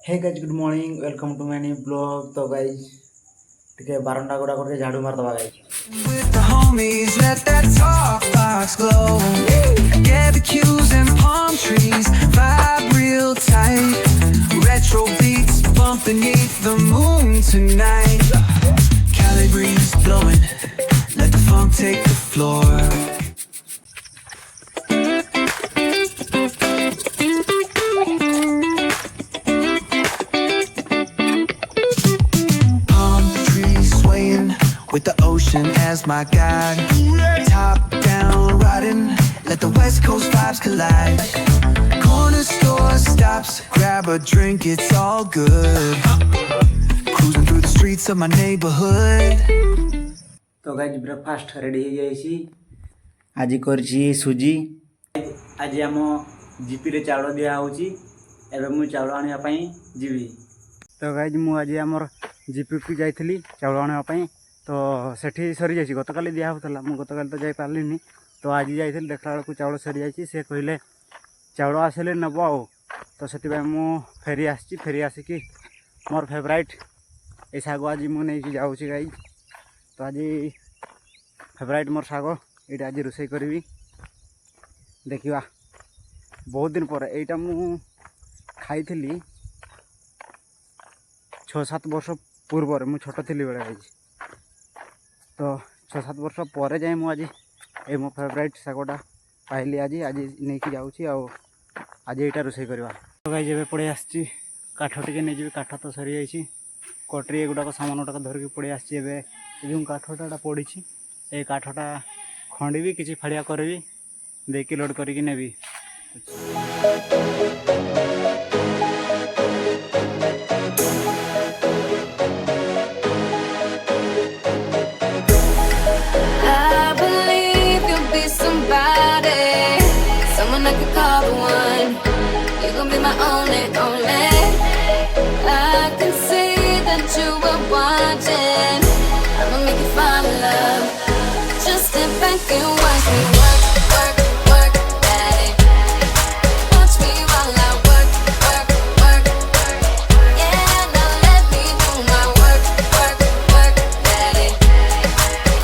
Hey guys, good morning. Welcome to my new vlog. तो guys, ठीक है बारंडा गुड़ा करके झाड़ू मार दबा guys. With the homies, let that talk box glow. Gather cues and palm trees, vibe real tight. Retro beats bump beneath the moon tonight. Cali breeze blowing, let the funk take the floor. With the ocean as my guide, top down riding, let the west coast vibes collide. Corner store stops, grab a drink, it's all good. Cruising through the streets of my neighborhood. तो guys breakfast ready हो जाइए. आज करची सुजी. आज आम GP रे चाउल दिया होची. एबे मु चाउल आनिया पई जीवी. तो गाइज मु आज आमर जीपी को जाइथली चाउल आनिया पई. तो सेठी सरी जाइए गतकाली दिया होता मुझे गतकाली तो जापारे. तो आज जाइए देखला बेलू चाउल सरी जाइए. से कहले चाउल आसले नब आ. तो से फेरी आसी फेरी आसिकी मोर फेवराइट ये शाग आज मुझे जाऊँगी गाई. तो आज फेवराइट मोर शाग ये आज रोषे करी देखा. बहुत दिन पर यहाँ मु खाई 6-7 वर्ष पूर्व मु छोट थी बेले गाई. तो 6-7 वर्ष पर जाए मुझे ये मो फेवराइट शागटा पाइली. आज आज नहीं जाऊँगी आज यहाँ रोषे करवा. तो गाई जब पड़े आसी काठ टे नहीं काठ तो सरी जाइए. कटरी एगुड़ाक सामान गुटाक धरिकी पड़े आसी. जो काठटा पड़ी ये काठटा खंडी किसी फाड़िया करी देकी लोड करके नेबी. Someone I could call the one. You gon' be my only. I can see that you were watching. I'ma make you fall in love. Just sit back and watch me work, daddy. Watch me while I work. Yeah, now let me do my work, daddy.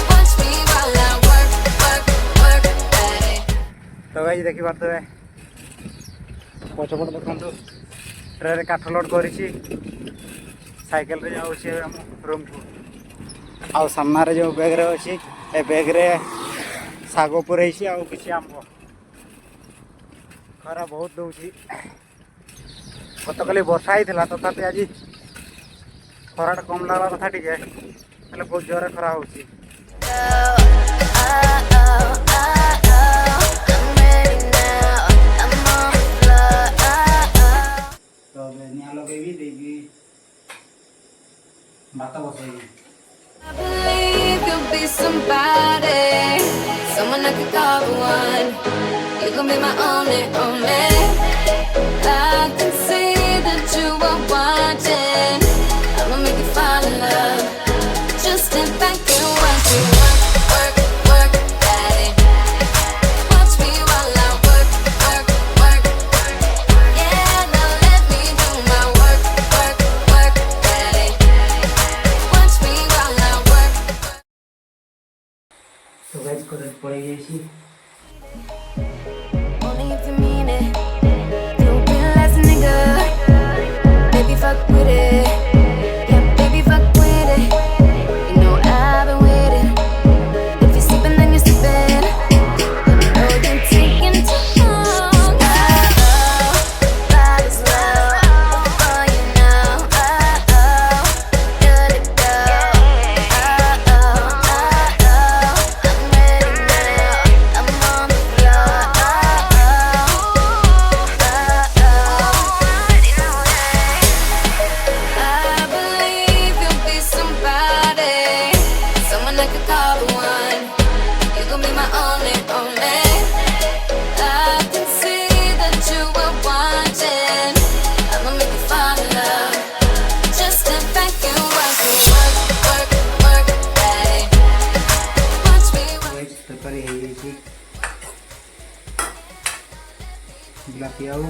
Watch me while I work, daddy. तो गाई देखी पारे पछपट देखु tray काठ load कर cycle रे जाऊँगी room को. आ सामने जो बैग रे अच्छी ए बैग रे शाग पुरई कि आंब. खरा बहुत दूसरी गतकाली वर्षा होता तथापि आज खराटा कम लगवा कथा टे बहुत जोर खरा हो. I believe you'll be somebody, someone I could call the one. You gon' be my only. I can see that you are watching. I'ma make you fall in love. Just sit back and watch me work, daddy. Watch me while I work. Yeah, now let me do my work, daddy. Watch me while I work. तो guys current पड़ गई. Only if you mean it. Don't be less nigga. Baby, fuck with it. Yeah, baby, fuck with it. You know I've been waiting. If you're sleeping, then you're sleeping. Let me know you're taking too long. Vibe is low. Before you know. Good to go. I'm ready now. I'm on the floor. I believe you'll be somebody, someone I could call the one. You gon' be my only. I can see that you were watching. I'ma make you fall in love. Just sit back and watch me work, daddy. Watch me work. Guys तरकारी हो गई. बिलाती आउ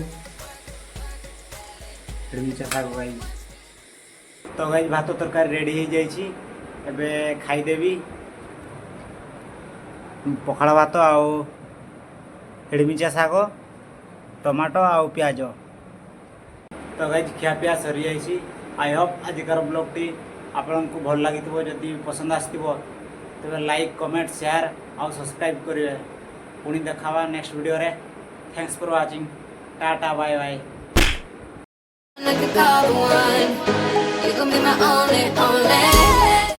हिड़मिचा शाग गाई तो गाई भात तरकारी ready हो जाइए एबे खाईदेवी पखाड़ भात आउ हिड़मिचा शाग टमाटो आउ प्याज तो गाई खियापिया सरी जाइए आई होप आजिकार ब्लॉगटी आपन को भल लगी जदि पसंद आसो तेरे लाइक कमेंट शेयर आउ सब्सक्राइब करेंगे पुणी देखा नेक्स्ट वीडियो रे thanks for watching tata bye bye Like a call one, you gon' be my only, only.